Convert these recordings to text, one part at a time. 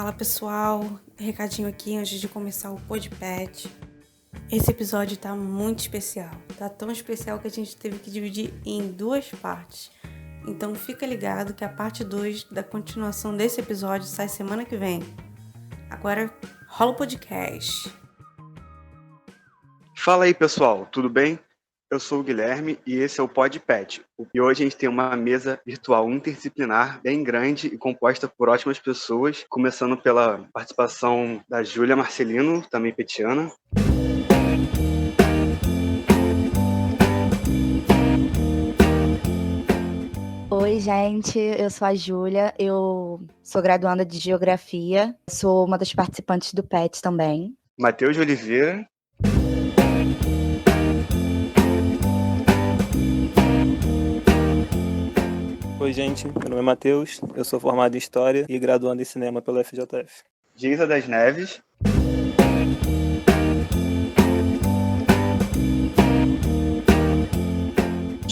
Fala pessoal, recadinho aqui antes de começar o Podpet. Esse episódio tá muito especial, tá tão especial que a gente teve que dividir em duas partes. Então fica ligado que a parte 2 da continuação desse episódio sai semana que vem. Agora rola o podcast. Fala aí pessoal, tudo bem? Eu sou o Guilherme e esse é o Podpet. E hoje a gente tem uma mesa virtual interdisciplinar bem grande e composta por ótimas pessoas, começando pela participação da Júlia Marcelino, também petiana. Oi, gente, eu sou a Júlia, eu sou graduanda de Geografia, sou uma das participantes do PET também. Matheus de Oliveira. Oi, gente, meu nome é Matheus, eu sou formado em História e graduando em Cinema pela FJF. Geisa das Neves.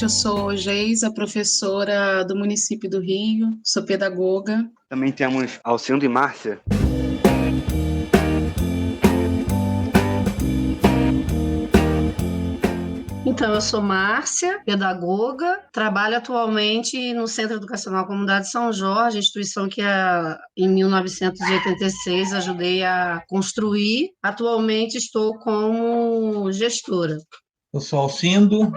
Eu sou Geisa, professora do município do Rio, sou pedagoga. Também temos Alcindo e Márcia. Então, eu sou Márcia, pedagoga, trabalho atualmente no Centro Educacional Comunidade São Jorge, instituição que em 1986 ajudei a construir. Atualmente estou como gestora. Eu sou Alcindo,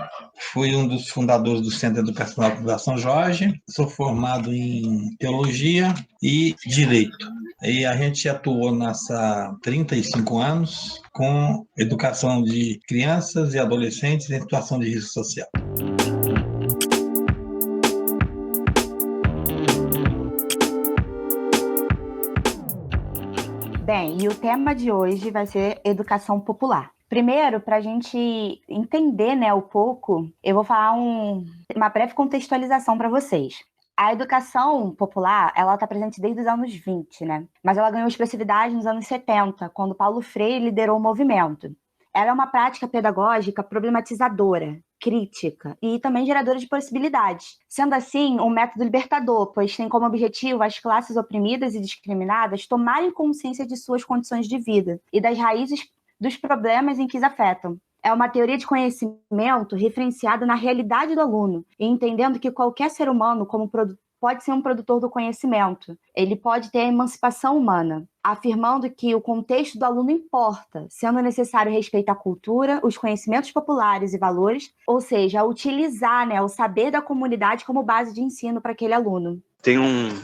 fui um dos fundadores do Centro Educacional Comunidade São Jorge, sou formado em Teologia e Direito. E a gente atuou há 35 anos com educação de crianças e adolescentes em situação de risco social. Bem, e o tema de hoje vai ser educação popular. Primeiro, para a gente entender, um pouco, eu vou falar uma breve contextualização para vocês. A educação popular, ela está presente desde os anos 20, Mas ela ganhou expressividade nos anos 70, quando Paulo Freire liderou o movimento. Ela é uma prática pedagógica problematizadora, crítica e também geradora de possibilidades. Sendo assim, um método libertador, pois tem como objetivo as classes oprimidas e discriminadas tomarem consciência de suas condições de vida e das raízes dos problemas em que os afetam. É uma teoria de conhecimento referenciada na realidade do aluno, e entendendo que qualquer ser humano pode ser um produtor do conhecimento. Ele pode ter a emancipação humana, afirmando que o contexto do aluno importa, sendo necessário respeitar a cultura, os conhecimentos populares e valores, ou seja, utilizar o saber da comunidade como base de ensino para aquele aluno. Tem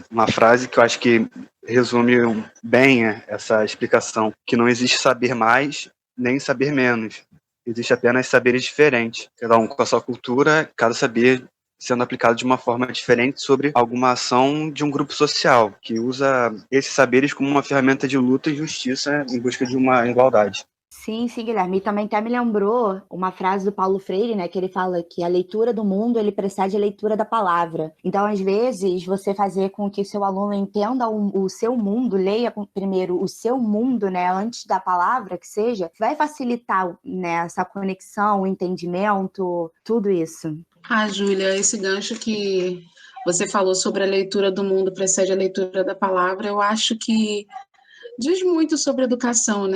uma frase que eu acho que resume bem essa explicação, que não existe saber mais nem saber menos. Existe apenas saberes diferentes, cada um com a sua cultura, cada saber sendo aplicado de uma forma diferente sobre alguma ação de um grupo social, que usa esses saberes como uma ferramenta de luta e justiça em busca de uma igualdade. Sim, Guilherme. E também até me lembrou uma frase do Paulo Freire, que ele fala que a leitura do mundo, ele precede a leitura da palavra. Então, às vezes, você fazer com que seu aluno entenda o seu mundo, leia primeiro o seu mundo, antes da palavra que seja, vai facilitar, essa conexão, o entendimento, tudo isso. Júlia, esse gancho que você falou sobre a leitura do mundo precede a leitura da palavra, eu acho que diz muito sobre educação,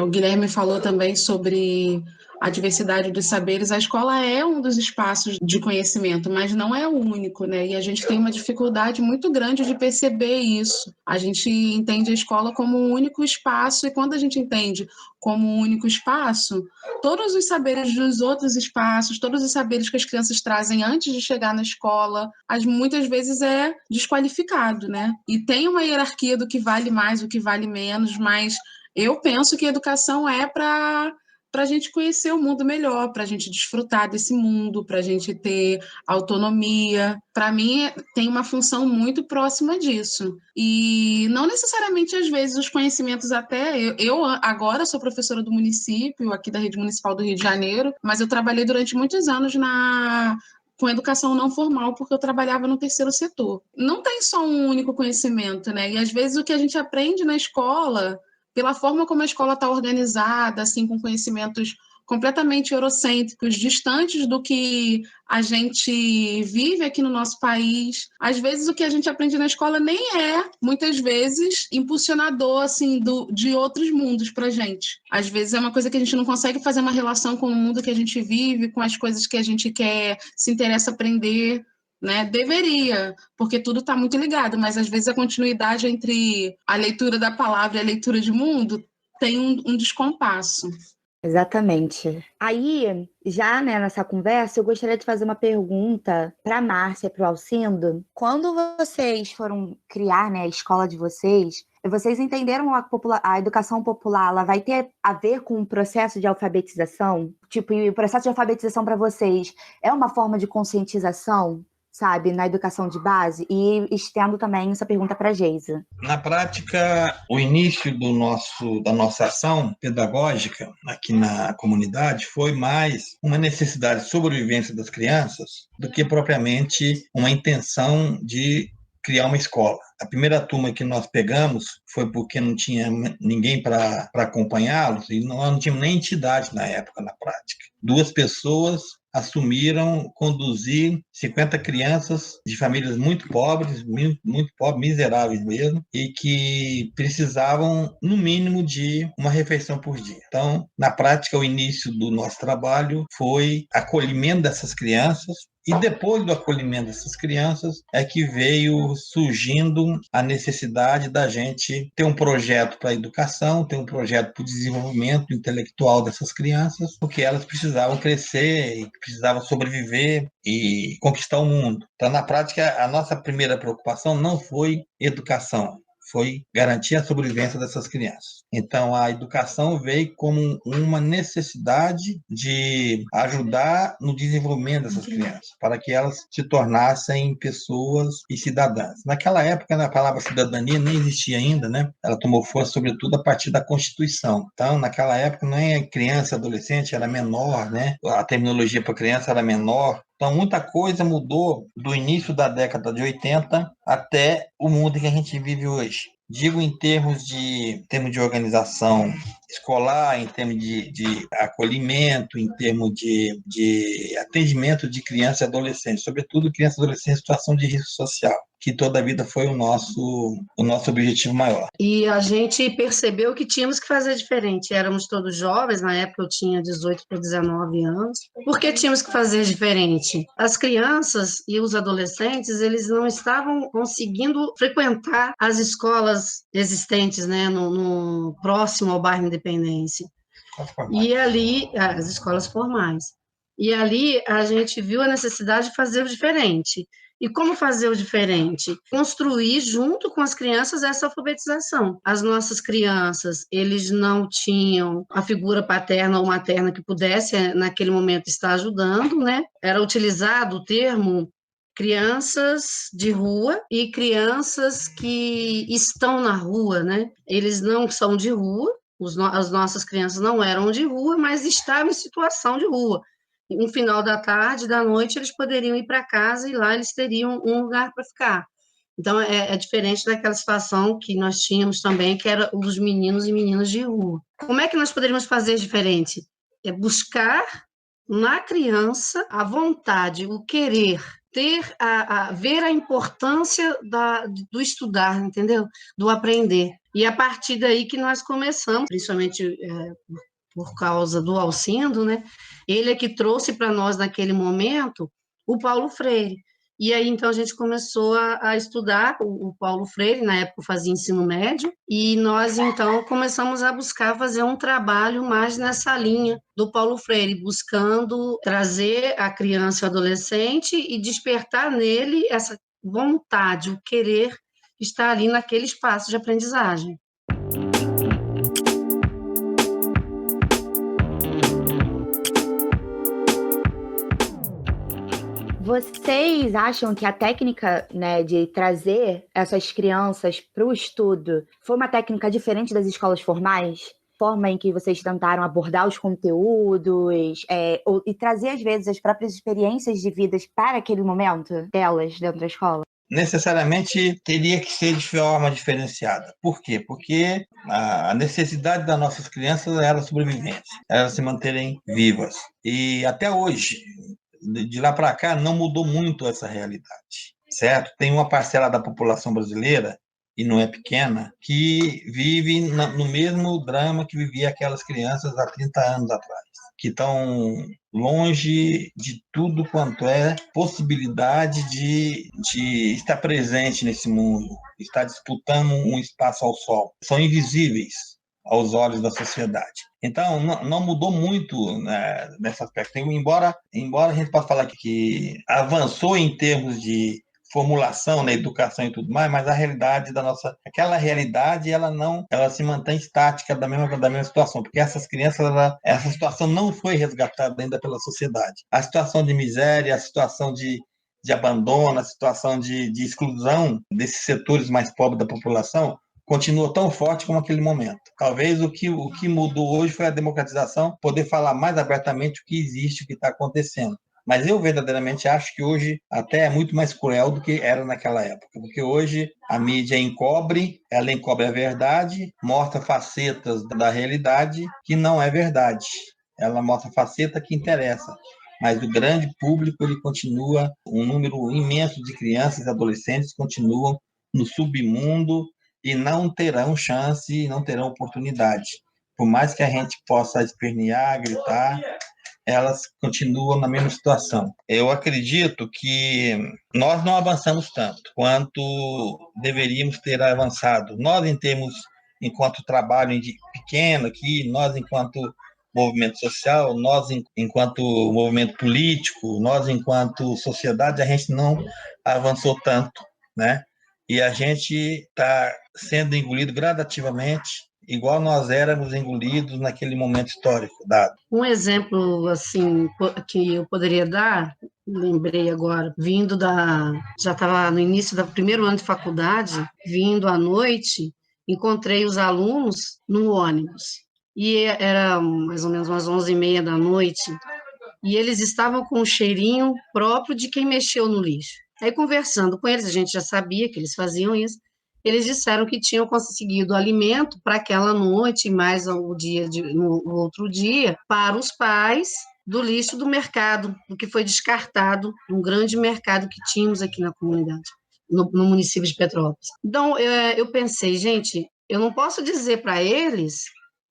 O Guilherme falou também sobre a diversidade dos saberes. A escola é um dos espaços de conhecimento, mas não é o único, E a gente tem uma dificuldade muito grande de perceber isso. A gente entende a escola como um único espaço, e quando a gente entende como um único espaço, todos os saberes dos outros espaços, todos os saberes que as crianças trazem antes de chegar na escola, muitas vezes é desqualificado, E tem uma hierarquia do que vale mais, o que vale menos, mas eu penso que a educação é para a gente conhecer o mundo melhor, para a gente desfrutar desse mundo, para a gente ter autonomia. Para mim, tem uma função muito próxima disso. E não necessariamente, às vezes, os conhecimentos Eu agora sou professora do município, aqui da Rede Municipal do Rio de Janeiro, mas eu trabalhei durante muitos anos com educação não formal, porque eu trabalhava no terceiro setor. Não tem só um único conhecimento, E às vezes o que a gente aprende na escola, pela forma como a escola está organizada, assim, com conhecimentos completamente eurocêntricos, distantes do que a gente vive aqui no nosso país. Às vezes o que a gente aprende na escola nem é, muitas vezes, impulsionador assim, de outros mundos para a gente. Às vezes é uma coisa que a gente não consegue fazer uma relação com o mundo que a gente vive, com as coisas que a gente quer, se interessa aprender, né? Deveria, porque tudo está muito ligado, mas às vezes a continuidade entre a leitura da palavra e a leitura de mundo tem um descompasso. Exatamente. Aí, já, né, nessa conversa, eu gostaria de fazer uma pergunta para a Márcia, para o Alcindo. Quando vocês foram criar, né, a escola de vocês entenderam a educação popular, ela vai ter a ver com o processo de alfabetização? Tipo, e o processo de alfabetização para vocês é uma forma de conscientização, sabe, na educação de base? E estendo também essa pergunta para a Geisa. Na prática, o início da nossa ação pedagógica aqui na comunidade foi mais uma necessidade de sobrevivência das crianças do que propriamente uma intenção de criar uma escola. A primeira turma que nós pegamos foi porque não tinha ninguém para acompanhá-los e nós não tínhamos nem entidade na época, na prática. 2 pessoas assumiram conduzir 50 crianças de famílias muito pobres, miseráveis mesmo, e que precisavam, no mínimo, de uma refeição por dia. Então, na prática, o início do nosso trabalho foi acolhimento dessas crianças, e depois do acolhimento dessas crianças é que veio surgindo a necessidade da gente ter um projeto para a educação, ter um projeto para o desenvolvimento intelectual dessas crianças, porque elas precisavam crescer e precisavam sobreviver e conquistar o mundo. Então, na prática, a nossa primeira preocupação não foi educação, foi garantir a sobrevivência dessas crianças. Então, a educação veio como uma necessidade de ajudar no desenvolvimento dessas crianças, para que elas se tornassem pessoas e cidadãs. Naquela época, a palavra cidadania nem existia ainda, né? Ela tomou força, sobretudo, a partir da Constituição. Então, naquela época, nem criança e adolescente era menor, né? A terminologia para criança era menor. Então, muita coisa mudou do início da década de 80 até o mundo que a gente vive hoje. Digo em termos de organização escolar, em termos de acolhimento, em termos de atendimento de criança e adolescente, sobretudo criança e adolescente em situação de risco social, que toda a vida foi o nosso objetivo maior. E a gente percebeu que tínhamos que fazer diferente. Éramos todos jovens, na época eu tinha 18 para 19 anos. Por que tínhamos que fazer diferente? As crianças e os adolescentes, eles não estavam conseguindo frequentar as escolas existentes, né, no próximo ao bairro Independência. E ali, as escolas formais. E ali a gente viu a necessidade de fazer o diferente. E como fazer o diferente? Construir junto com as crianças essa alfabetização. As nossas crianças, eles não tinham a figura paterna ou materna que pudesse, naquele momento, estar ajudando, né? Era utilizado o termo crianças de rua e crianças que estão na rua, né? Eles não são de rua, as nossas crianças não eram de rua, mas estavam em situação de rua. No final da tarde, da noite, eles poderiam ir para casa e lá eles teriam um lugar para ficar. Então, é diferente daquela situação que nós tínhamos também, que era os meninos e meninas de rua. Como é que nós poderíamos fazer diferente? É buscar na criança a vontade, o querer, ver a importância do estudar, entendeu? Do aprender. E a partir daí que nós começamos, principalmente por causa do Alcindo, né? Ele é que trouxe para nós, naquele momento, o Paulo Freire. E aí, então, a gente começou a estudar o Paulo Freire, na época eu fazia ensino médio, e nós, então, começamos a buscar fazer um trabalho mais nessa linha do Paulo Freire, buscando trazer a criança e o adolescente e despertar nele essa vontade, o querer estar ali naquele espaço de aprendizagem. Vocês acham que a técnica, né, de trazer essas crianças para o estudo foi uma técnica diferente das escolas formais? Forma em que vocês tentaram abordar os conteúdos e trazer, às vezes, as próprias experiências de vidas para aquele momento delas dentro da escola? necessariamente teria que ser de forma diferenciada. Por quê? Porque a necessidade das nossas crianças é a sobrevivência, elas se manterem vivas. E até hoje, de lá para cá, não mudou muito essa realidade, certo? Tem uma parcela da população brasileira, e não é pequena, que vive no mesmo drama que vivia aquelas crianças há 30 anos atrás, que estão longe de tudo quanto é possibilidade de estar presente nesse mundo, estar disputando um espaço ao sol. São invisíveis aos olhos da sociedade. Então, não mudou muito, né, nesse aspecto. Embora a gente possa falar que avançou em termos de formulação, né, educação e tudo mais, mas a realidade aquela realidade, ela se mantém estática da mesma situação, porque essas crianças, essa situação não foi resgatada ainda pela sociedade. A situação de miséria, a situação de abandono, a situação de exclusão desses setores mais pobres da população continua tão forte como aquele momento. Talvez o que mudou hoje foi a democratização, poder falar mais abertamente o que existe, o que está acontecendo. Mas eu verdadeiramente acho que hoje até é muito mais cruel do que era naquela época, porque hoje a mídia ela encobre a verdade, mostra facetas da realidade que não é verdade. Ela mostra faceta que interessa, mas o grande público, ele continua, um número imenso de crianças e adolescentes continuam no submundo e não terão chance, não terão oportunidade. Por mais que a gente possa espernear, gritar, elas continuam na mesma situação. Eu acredito que nós não avançamos tanto quanto deveríamos ter avançado. Nós, enquanto trabalho pequeno aqui, nós, enquanto movimento social, nós, enquanto movimento político, nós, enquanto sociedade, a gente não avançou tanto, né? E a gente está sendo engolido gradativamente, igual nós éramos engolidos naquele momento histórico dado. Um exemplo assim que eu poderia dar, lembrei agora, já estava no início do primeiro ano de faculdade, vindo à noite, encontrei os alunos no ônibus, e era mais ou menos umas 11h30 da noite, e eles estavam com um cheirinho próprio de quem mexeu no lixo. Aí, conversando com eles, a gente já sabia que eles faziam isso. Eles disseram que tinham conseguido alimento para aquela noite, mais no outro dia, para os pais do lixo do mercado, do que foi descartado, um grande mercado que tínhamos aqui na comunidade, no município de Petrópolis. Então, eu pensei, gente, eu não posso dizer para eles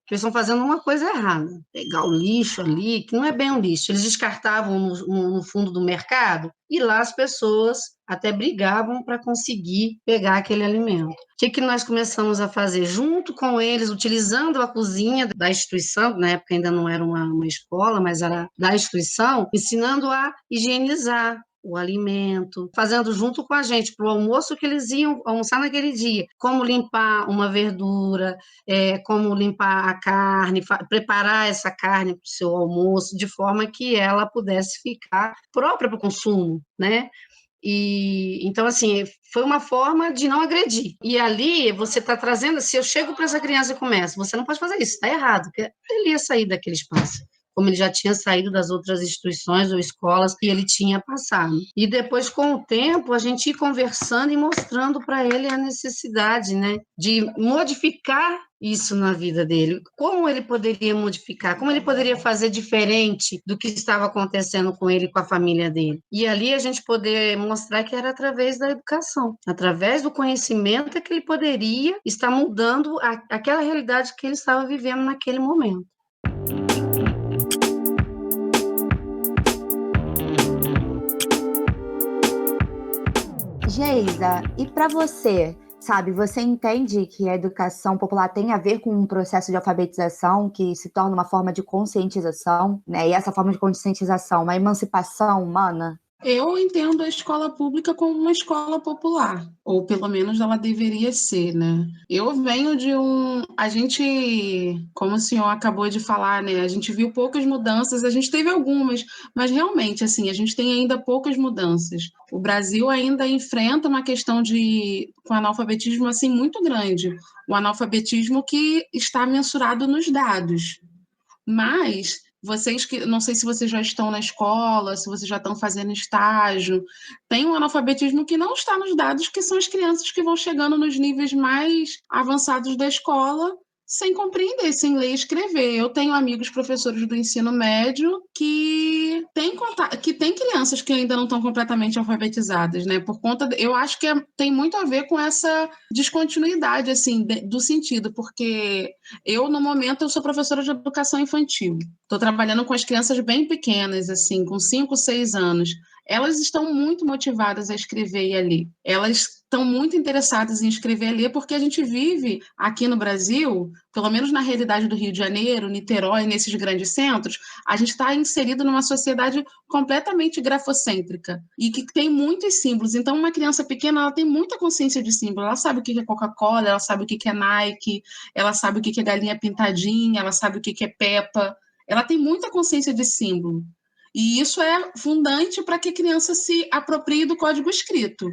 que eles estão fazendo uma coisa errada, pegar o lixo ali, que não é bem um lixo, eles descartavam no fundo do mercado, e lá as pessoas até brigavam para conseguir pegar aquele alimento. O que nós começamos a fazer? Junto com eles, utilizando a cozinha da instituição, na época ainda não era uma escola, mas era da instituição, ensinando a higienizar o alimento, fazendo junto com a gente para o almoço que eles iam almoçar naquele dia, como limpar uma verdura, como limpar a carne, preparar essa carne para o seu almoço, de forma que ela pudesse ficar própria para o consumo, né? E então, assim, foi uma forma de não agredir. E ali você está trazendo, se eu chego para essa criança e começo, você não pode fazer isso, está errado, porque ele ia sair daquele espaço, como ele já tinha saído das outras instituições ou escolas que ele tinha passado. E depois, com o tempo, a gente ia conversando e mostrando para ele a necessidade, né, de modificar isso na vida dele. Como ele poderia modificar? Como ele poderia fazer diferente do que estava acontecendo com ele e com a família dele? E ali a gente poder mostrar que era através da educação, através do conhecimento que ele poderia estar mudando aquela realidade que ele estava vivendo naquele momento. Geisa, e para você, sabe, você entende que a educação popular tem a ver com um processo de alfabetização que se torna uma forma de conscientização, né? E essa forma de conscientização, uma emancipação humana? Eu entendo a escola pública como uma escola popular, ou pelo menos ela deveria ser, né? Eu venho de a gente, como o senhor acabou de falar, né? A gente viu poucas mudanças, a gente teve algumas, mas realmente, assim, a gente tem ainda poucas mudanças. O Brasil ainda enfrenta uma questão com analfabetismo, assim, muito grande. O analfabetismo que está mensurado nos dados. Mas vocês que, não sei se vocês já estão na escola, se vocês já estão fazendo estágio, tem um analfabetismo que não está nos dados, que são as crianças que vão chegando nos níveis mais avançados da escola, sem compreender, sem ler e escrever. Eu tenho amigos professores do ensino médio que têm crianças que ainda não estão completamente alfabetizadas, né? Por conta, eu acho que tem muito a ver com essa descontinuidade, assim, do sentido, porque eu, no momento, eu sou professora de educação infantil. Estou trabalhando com as crianças bem pequenas, assim, com 5, 6 anos. Elas estão muito motivadas a escrever e a ler. Elas estão muito interessadas em escrever e ler porque a gente vive aqui no Brasil, pelo menos na realidade do Rio de Janeiro, Niterói, nesses grandes centros, a gente está inserido numa sociedade completamente grafocêntrica e que tem muitos símbolos. Então, uma criança pequena, ela tem muita consciência de símbolo. Ela sabe o que é Coca-Cola, ela sabe o que é Nike, ela sabe o que é galinha pintadinha, ela sabe o que é Peppa. Ela tem muita consciência de símbolo. E isso é fundante para que a criança se aproprie do código escrito.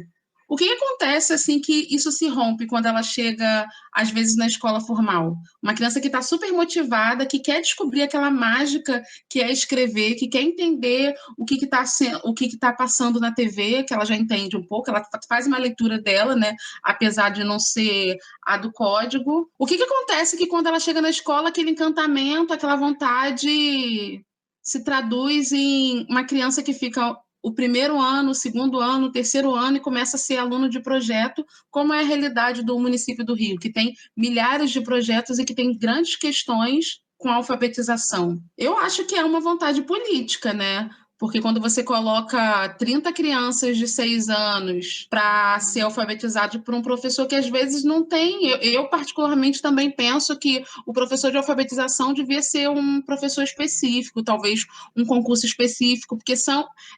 O que acontece assim que isso se rompe quando ela chega, às vezes, na escola formal? Uma criança que está super motivada, que quer descobrir aquela mágica que é escrever, que quer entender o que está passando na TV, que ela já entende um pouco, ela faz uma leitura dela, né? Apesar de não ser a do código. O que acontece que quando ela chega na escola, aquele encantamento, aquela vontade se traduz em uma criança que fica o primeiro ano, o segundo ano, o terceiro ano e começa a ser aluno de projeto, como é a realidade do município do Rio, que tem milhares de projetos e que tem grandes questões com a alfabetização. Eu acho que é uma vontade política, né? Porque quando você coloca 30 crianças de 6 anos para ser alfabetizado por um professor que às vezes não tem, eu particularmente também penso que o professor de alfabetização devia ser um professor específico, talvez um concurso específico, porque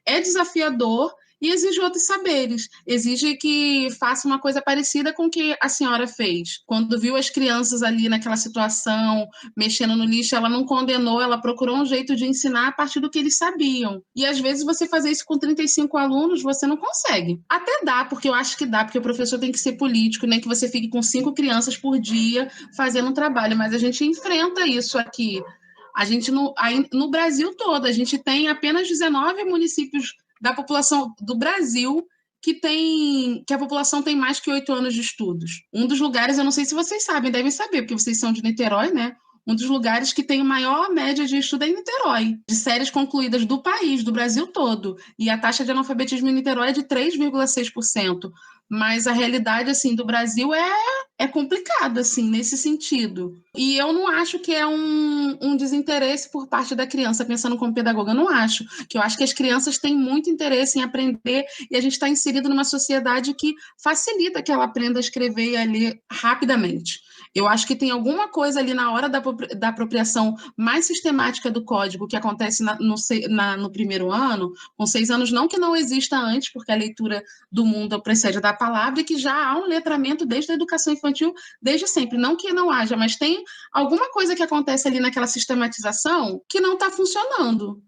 é desafiador e exige outros saberes. Exige que faça uma coisa parecida com o que a senhora fez. Quando viu as crianças ali naquela situação, mexendo no lixo, ela não condenou, ela procurou um jeito de ensinar a partir do que eles sabiam. E às vezes você fazer isso com 35 alunos, você não consegue. Até dá, porque eu acho que dá, porque o professor tem que ser político, nem que você fique com 5 crianças por dia fazendo um trabalho, mas a gente enfrenta isso aqui. A gente no Brasil todo, a gente tem apenas 19 municípios da população do Brasil que a população tem mais que 8 anos de estudos. Um dos lugares, eu não sei se vocês sabem, devem saber, porque vocês são de Niterói, né? Um dos lugares que tem a maior média de estudo é em Niterói, de séries concluídas do país, do Brasil todo. E a taxa de analfabetismo em Niterói é de 3,6%. Mas a realidade, assim, do Brasil é complicada, assim, nesse sentido. E eu não acho que é um desinteresse por parte da criança, pensando como pedagoga, eu não acho. Eu acho que as crianças têm muito interesse em aprender e a gente está inserido numa sociedade que facilita que ela aprenda a escrever e a ler rapidamente. Eu acho que tem alguma coisa ali na hora da apropriação mais sistemática do código que acontece no primeiro ano, com 6 anos, não que não exista antes, porque a leitura do mundo precede da palavra e que já há um letramento desde a educação infantil, desde sempre. Não que não haja, mas tem alguma coisa que acontece ali naquela sistematização que não está funcionando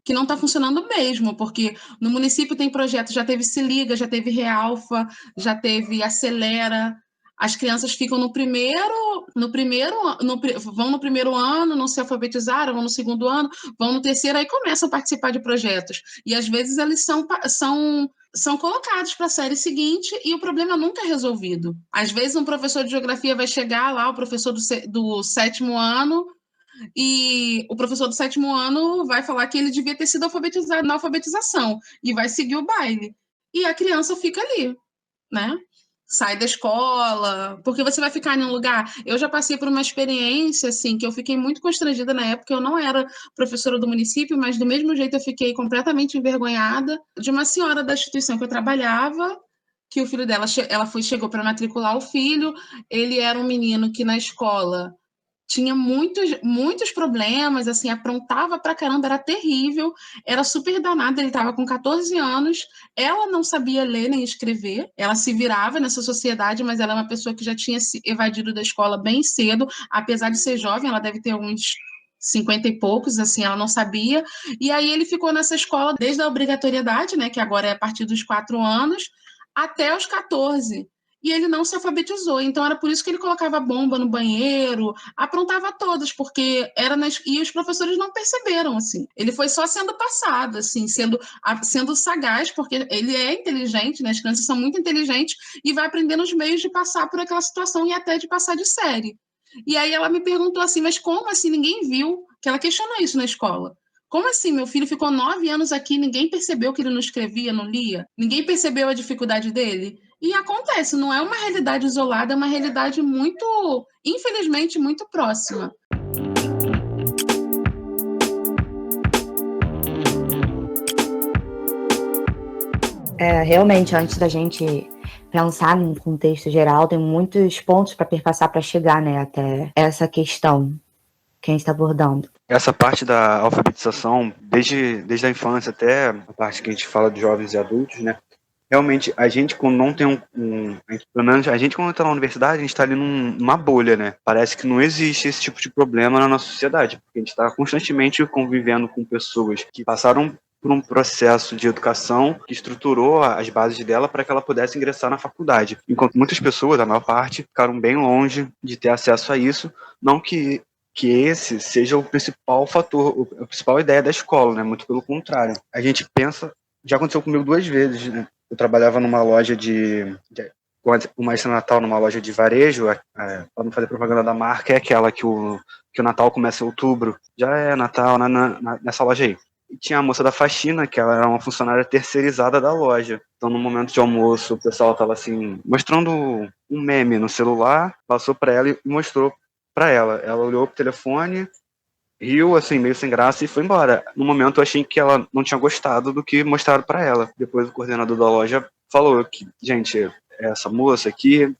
mesmo, porque no município tem projetos, já teve Se Liga, já teve Realfa, já teve Acelera. As crianças ficam vão no primeiro ano, não se alfabetizaram, vão no segundo ano, vão no terceiro, aí começam a participar de projetos. E às vezes eles são colocados para a série seguinte e o problema nunca é resolvido. Às vezes um professor de geografia vai chegar lá, o professor do 7º ano, e o professor do 7º ano vai falar que ele devia ter sido alfabetizado na alfabetização e vai seguir o baile. E a criança fica ali, né? Sai da escola, porque você vai ficar em um lugar... Eu já passei por uma experiência, assim, que eu fiquei muito constrangida na época, eu não era professora do município, mas do mesmo jeito eu fiquei completamente envergonhada de uma senhora da instituição que eu trabalhava, que o filho dela, chegou para matricular o filho, ele era um menino que na escola tinha muitos problemas, assim, aprontava pra caramba, era terrível, era super danada, ele estava com 14 anos, ela não sabia ler nem escrever, ela se virava nessa sociedade, mas ela é uma pessoa que já tinha se evadido da escola bem cedo, apesar de ser jovem, ela deve ter uns 50 e poucos, assim, ela não sabia, e aí ele ficou nessa escola desde a obrigatoriedade, né, que agora é a partir dos 4 anos, até os 14. e ele não se alfabetizou. Então, era por isso que ele colocava bomba no banheiro, aprontava todas, porque e os professores não perceberam, assim. Ele foi só sendo passado, assim, sendo sagaz, porque ele é inteligente, né? As crianças são muito inteligentes e vai aprendendo os meios de passar por aquela situação e até de passar de série. E aí ela me perguntou assim, mas como assim ninguém viu? Que ela questionou isso na escola. Como assim? Meu filho ficou 9 anos aqui, ninguém percebeu que ele não escrevia, não lia? Ninguém percebeu a dificuldade dele? E acontece, não é uma realidade isolada, é uma realidade muito, infelizmente, muito próxima. Realmente, antes da gente pensar num contexto geral, tem muitos pontos para perpassar para chegar, né, até essa questão que a gente está abordando. Essa parte da alfabetização, desde a infância até a parte que a gente fala de jovens e adultos, né? Realmente, a gente quando não tem pelo menos a gente quando está na universidade, a gente está ali numa bolha, né? Parece que não existe esse tipo de problema na nossa sociedade, porque a gente está constantemente convivendo com pessoas que passaram por um processo de educação que estruturou as bases dela para que ela pudesse ingressar na faculdade. Enquanto muitas pessoas, a maior parte, ficaram bem longe de ter acesso a isso, não que esse seja o principal fator, a principal ideia da escola, né? Muito pelo contrário. A gente pensa, já aconteceu comigo 2 vezes, né? Eu trabalhava numa loja uma extra Natal numa loja de varejo, para não fazer propaganda da marca, é aquela que o Natal começa em outubro, já é Natal nessa loja aí. E tinha a moça da faxina, que ela era uma funcionária terceirizada da loja. Então, no momento de almoço, o pessoal estava assim, mostrando um meme no celular, passou para ela e mostrou para ela. Ela olhou pro telefone, riu, assim, meio sem graça e foi embora. No momento eu achei que ela não tinha gostado do que mostraram para ela. Depois o coordenador da loja falou que, gente, essa moça aqui,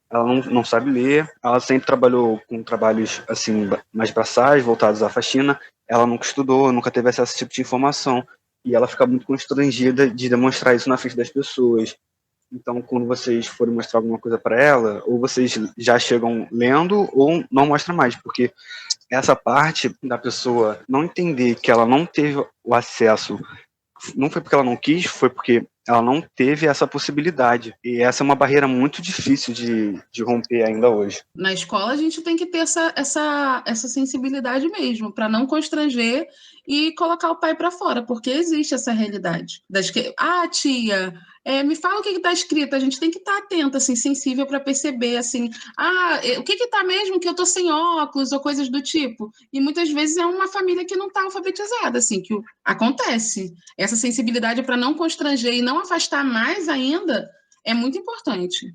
ela não sabe ler, ela sempre trabalhou com trabalhos, assim, mais braçais, voltados à faxina, ela nunca estudou, nunca teve acesso a esse tipo de informação. E ela fica muito constrangida de demonstrar isso na frente das pessoas. Então, quando vocês forem mostrar alguma coisa para ela, ou vocês já chegam lendo ou não mostram mais, porque essa parte da pessoa não entender que ela não teve o acesso, não foi porque ela não quis, foi porque ela não teve essa possibilidade. E essa é uma barreira muito difícil de romper ainda hoje. Na escola, a gente tem que ter essa sensibilidade mesmo, para não constranger e colocar o pai para fora, porque existe essa realidade. Tia, me fala o que está escrito, a gente tem que estar atento, assim, sensível para perceber, assim, o que está mesmo que eu estou sem óculos ou coisas do tipo. E muitas vezes é uma família que não está alfabetizada, assim, que acontece. Essa sensibilidade para não constranger e não afastar mais ainda é muito importante.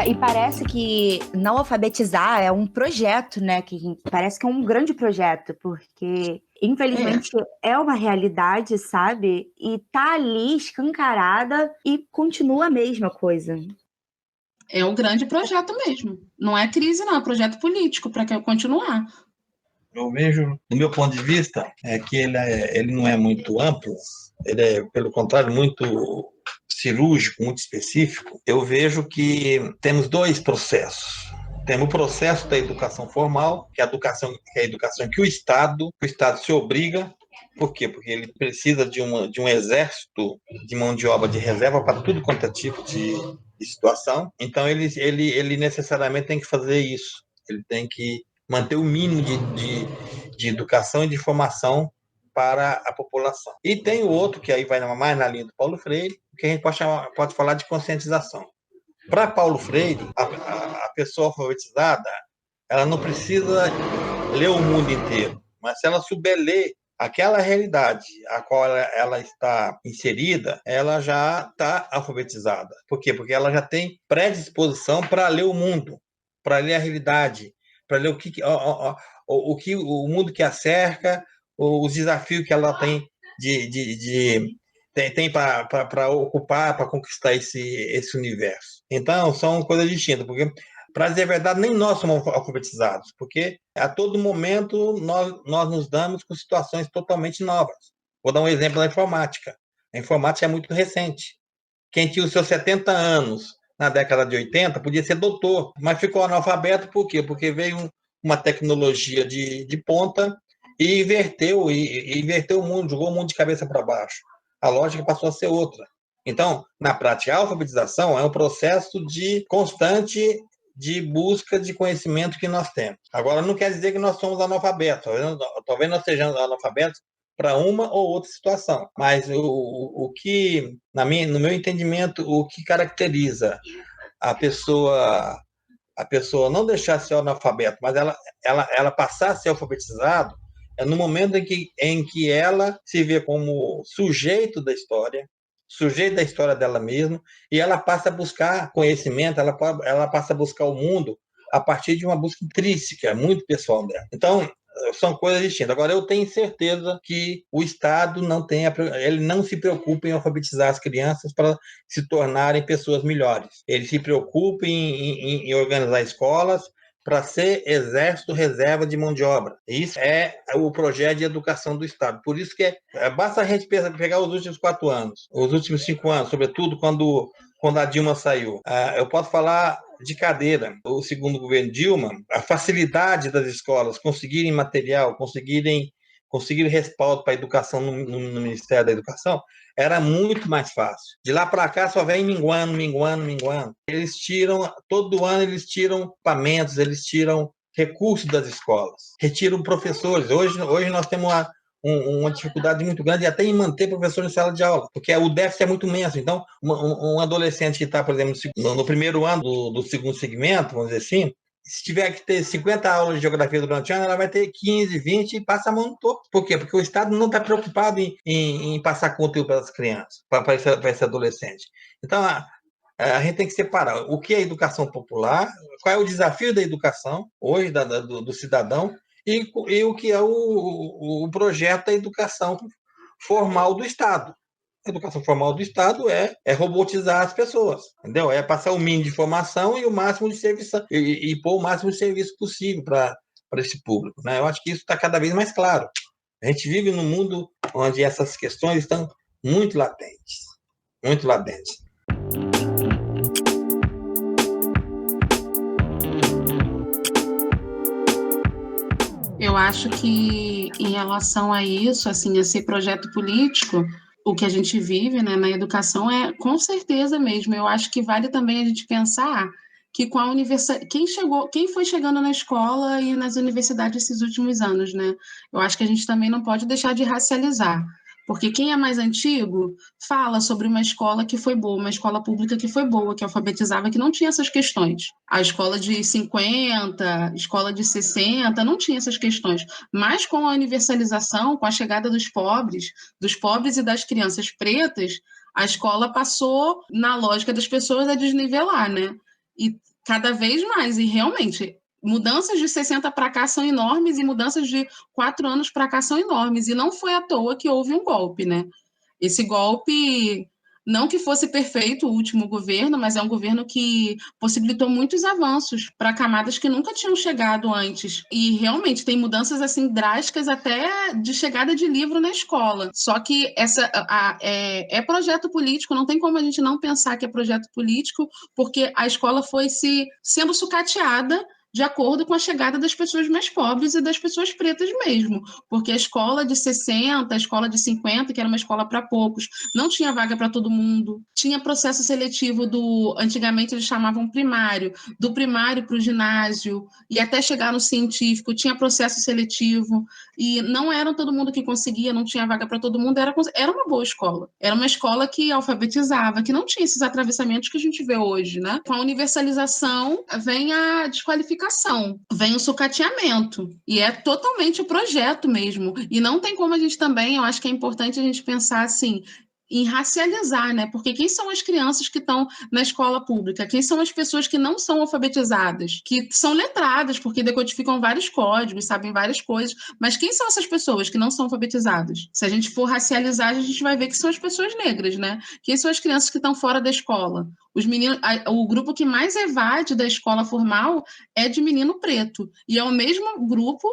E parece que não alfabetizar é um projeto, né? Que parece que é um grande projeto, porque infelizmente é uma realidade, sabe? E tá ali escancarada e continua a mesma coisa. É um grande projeto mesmo. Não é crise, não, é projeto político para continuar. Eu vejo, do meu ponto de vista, que ele não é muito amplo, ele é, pelo contrário, muito cirúrgico, muito específico. Eu vejo que temos 2 processos. Temos o processo da educação formal, que é a educação que o Estado se obriga. Por quê? Porque ele precisa de um exército de mão de obra de reserva para tudo quanto é tipo de situação. Então, ele necessariamente tem que fazer isso. Ele tem que manter o mínimo de educação e de formação para a população. E tem o outro, que aí vai mais na linha do Paulo Freire, que a gente pode falar de conscientização. Para Paulo Freire, a pessoa alfabetizada, ela não precisa ler o mundo inteiro, mas se ela souber ler aquela realidade a qual ela está inserida, ela já está alfabetizada. Por quê? Porque ela já tem predisposição para ler o mundo, para ler a realidade, para ler o mundo que a cerca, os desafios que ela tem tem para ocupar, para conquistar esse universo. Então, são coisas distintas, porque, para dizer a verdade, nem nós somos alfabetizados, porque a todo momento nós nos damos com situações totalmente novas. Vou dar um exemplo da informática. A informática é muito recente. Quem tinha os seus 70 anos na década de 80 podia ser doutor, mas ficou analfabeto por quê? Porque veio uma tecnologia de ponta e inverteu o mundo, jogou o mundo de cabeça para baixo. A lógica passou a ser outra. Então, na prática, a alfabetização é um processo constante de busca de conhecimento que nós temos. Agora, não quer dizer que nós somos analfabetos. Talvez nós sejamos analfabetos para uma ou outra situação. Mas o que, no meu entendimento, o que caracteriza a pessoa não deixar de ser analfabeto, mas ela passar a ser alfabetizado, é no momento em que ela se vê como sujeito da história dela mesma, e ela passa a buscar conhecimento, ela passa a buscar o mundo a partir de uma busca intrínseca, muito pessoal dela. Então, são coisas distintas. Agora, eu tenho certeza que o Estado ele não se preocupa em alfabetizar as crianças para se tornarem pessoas melhores. Ele se preocupa em organizar escolas para ser exército reserva de mão de obra. Isso é o projeto de educação do Estado. Por isso que basta a gente pegar os últimos 4 anos, os últimos 5 anos, sobretudo quando a Dilma saiu. Eu posso falar de cadeira. O segundo governo Dilma, a facilidade das escolas conseguirem material, conseguirem respaldo para a educação no Ministério da Educação, era muito mais fácil. De lá para cá só vem minguando. Todo ano eles tiram equipamentos, eles tiram recursos das escolas, retiram professores. Hoje nós temos uma dificuldade muito grande até em manter professores em sala de aula, porque o déficit é muito imenso. Então, um adolescente que está, por exemplo, no primeiro ano do segundo segmento, vamos dizer assim, se tiver que ter 50 aulas de geografia durante o ano, ela vai ter 15, 20 e passa a mão no topo. Por quê? Porque o Estado não está preocupado em passar conteúdo para as crianças, para esse adolescente. Então, a gente tem que separar o que é educação popular, qual é o desafio da educação hoje, do cidadão, e o que é o projeto da educação formal do Estado. A educação formal do Estado é robotizar as pessoas, entendeu? É passar o mínimo de informação e o máximo de serviço, e pôr o máximo de serviço possível para esse público, né? Eu acho que isso está cada vez mais claro. A gente vive num mundo onde essas questões estão muito latentes, muito latentes. Eu acho que, em relação a isso, assim, esse projeto político, o que a gente vive, né, na educação é, com certeza mesmo, eu acho que vale também a gente pensar que com a quem foi chegando na escola e nas universidades esses últimos anos, né? Eu acho que a gente também não pode deixar de racializar. Porque quem é mais antigo fala sobre uma escola que foi boa, uma escola pública que foi boa, que alfabetizava, que não tinha essas questões. A escola de 50, escola de 60, não tinha essas questões. Mas com a universalização, com a chegada dos pobres e das crianças pretas, a escola passou, na lógica das pessoas, a desnivelar, né? E cada vez mais, e realmente... Mudanças de 60 para cá são enormes e mudanças de 4 anos para cá são enormes. E não foi à toa que houve um golpe, né? Esse golpe, não que fosse perfeito o último governo, mas é um governo que possibilitou muitos avanços para camadas que nunca tinham chegado antes. E realmente tem mudanças assim drásticas até de chegada de livro na escola. Só que é projeto político, não tem como a gente não pensar que é projeto político, porque a escola foi sendo sucateada de acordo com a chegada das pessoas mais pobres e das pessoas pretas mesmo, porque a escola de 60, a escola de 50, que era uma escola para poucos, não tinha vaga para todo mundo, tinha processo seletivo antigamente eles chamavam primário, do primário para o ginásio, e até chegar no científico, tinha processo seletivo, e não era todo mundo que conseguia, não tinha vaga para todo mundo, era uma boa escola, era uma escola que alfabetizava, que não tinha esses atravessamentos que a gente vê hoje, né? Com a universalização vem a desqualificação, vem o sucateamento, e é totalmente o projeto mesmo, e não tem como a gente também, eu acho que é importante a gente pensar assim, em racializar, né? Porque quem são as crianças que estão na escola pública? Quem são as pessoas que não são alfabetizadas? Que são letradas, porque decodificam vários códigos, sabem várias coisas, mas quem são essas pessoas que não são alfabetizadas? Se a gente for racializar, a gente vai ver que são as pessoas negras, né? Quem são as crianças que estão fora da escola? Os meninos, o grupo que mais evade da escola formal é de menino preto, e é o mesmo grupo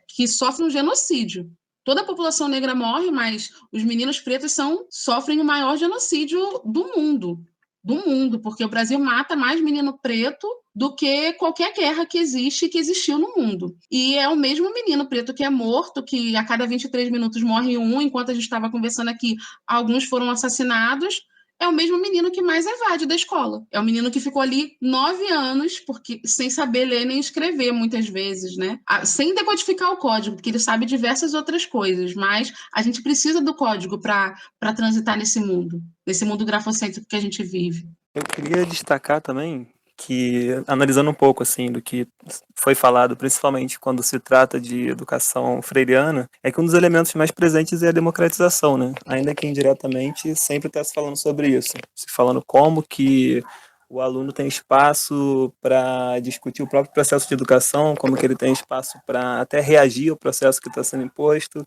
que sofre um genocídio. Toda a população negra morre, mas os meninos pretos sofrem o maior genocídio do mundo, do mundo, porque o Brasil mata mais menino preto do que qualquer guerra que existe e que existiu no mundo. E é o mesmo menino preto que é morto, que a cada 23 minutos morre um, enquanto a gente estava conversando aqui, alguns foram assassinados. É o mesmo menino que mais evade da escola. É o menino que ficou ali 9 anos, porque sem saber ler nem escrever, muitas vezes, né? Sem decodificar o código, porque ele sabe diversas outras coisas, mas a gente precisa do código para transitar nesse mundo grafocêntrico que a gente vive. Eu queria destacar também que, analisando um pouco assim do que foi falado, principalmente quando se trata de educação freiriana, é que um dos elementos mais presentes é a democratização, né? Ainda que indiretamente sempre está se falando sobre isso, se falando como que o aluno tem espaço para discutir o próprio processo de educação, como que ele tem espaço para até reagir ao processo que está sendo imposto.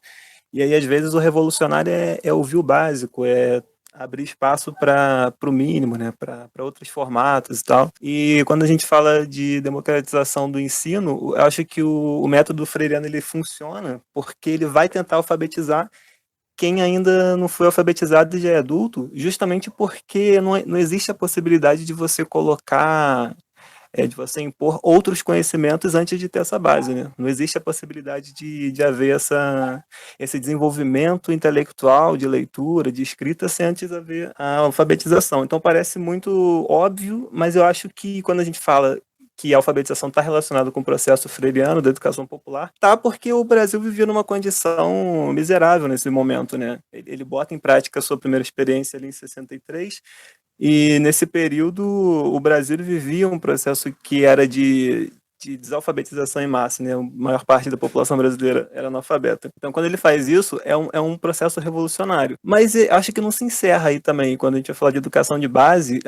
E aí, às vezes, o revolucionário é ouvir o básico, é abrir espaço para o mínimo, né, para outros formatos e tal. E quando a gente fala de democratização do ensino, eu acho que o método freiriano ele funciona porque ele vai tentar alfabetizar quem ainda não foi alfabetizado e já é adulto, justamente porque não existe a possibilidade de você colocar, de você impor outros conhecimentos antes de ter essa base, né? Não existe a possibilidade de haver esse desenvolvimento intelectual, de leitura, de escrita, sem antes haver a alfabetização. Então parece muito óbvio, mas eu acho que quando a gente fala que a alfabetização está relacionada com o processo freiriano da educação popular, tá, porque o Brasil vivia numa condição miserável nesse momento, né? Ele bota em prática a sua primeira experiência ali em 63, e nesse período o Brasil vivia um processo que era de desalfabetização em massa, né? A maior parte da população brasileira era analfabeta. Então, quando ele faz isso, é um processo revolucionário. Mas acho que não se encerra aí também. Quando a gente vai falar de educação de base,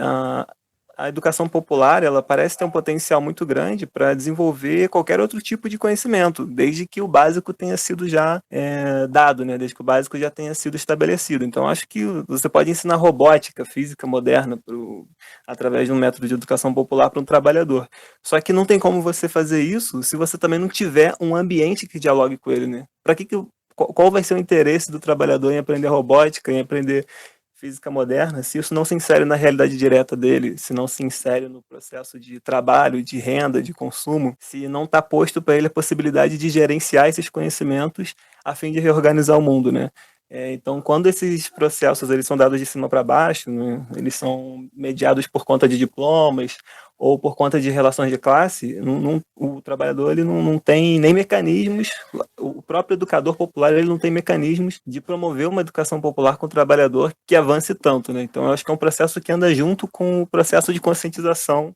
a educação popular, ela parece ter um potencial muito grande para desenvolver qualquer outro tipo de conhecimento, desde que o básico tenha sido já dado, né? Desde que o básico já tenha sido estabelecido. Então, acho que você pode ensinar robótica, física moderna, através de um método de educação popular para um trabalhador. Só que não tem como você fazer isso se você também não tiver um ambiente que dialogue com ele, né? Qual vai ser o interesse do trabalhador em aprender robótica, em aprender física moderna, se isso não se insere na realidade direta dele, se não se insere no processo de trabalho, de renda, de consumo, se não está posto para ele a possibilidade de gerenciar esses conhecimentos a fim de reorganizar o mundo, né? Então, quando esses processos eles são dados de cima para baixo, né, eles são mediados por conta de diplomas ou por conta de relações de classe, o trabalhador ele não tem nem mecanismos, o próprio educador popular ele não tem mecanismos de promover uma educação popular com o trabalhador que avance tanto, né? Então, eu acho que é um processo que anda junto com o processo de conscientização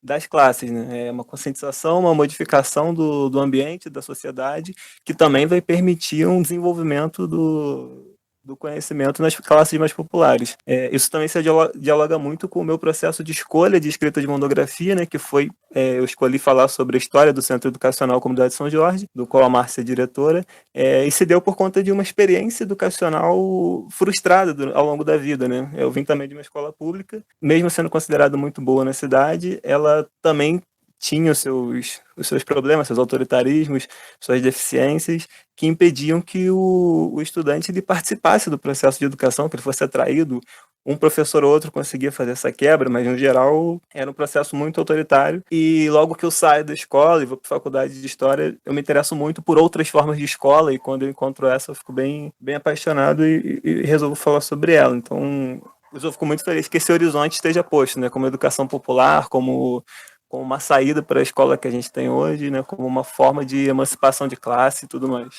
das classes, né? É uma conscientização, uma modificação do ambiente, da sociedade, que também vai permitir um desenvolvimento do conhecimento nas classes mais populares. Isso também se dialoga muito com o meu processo de escolha de escrita de monografia, né, que foi, eu escolhi falar sobre a história do Centro Educacional Comunidade São Jorge, do qual a Márcia é diretora, e se deu por conta de uma experiência educacional frustrada ao longo da vida, né? Eu vim também de uma escola pública, mesmo sendo considerada muito boa na cidade, ela também tinha os seus problemas, seus autoritarismos, suas deficiências, que impediam que o estudante ele participasse do processo de educação, que ele fosse atraído. Um professor ou outro conseguia fazer essa quebra, mas, no geral, era um processo muito autoritário. E logo que eu saio da escola e vou para a faculdade de História, eu me interesso muito por outras formas de escola, e quando eu encontro essa, eu fico bem, bem apaixonado e resolvo falar sobre ela. Então, eu fico muito feliz que esse horizonte esteja posto, né, como educação popular, como uma saída para a escola que a gente tem hoje, né, como uma forma de emancipação de classe e tudo mais.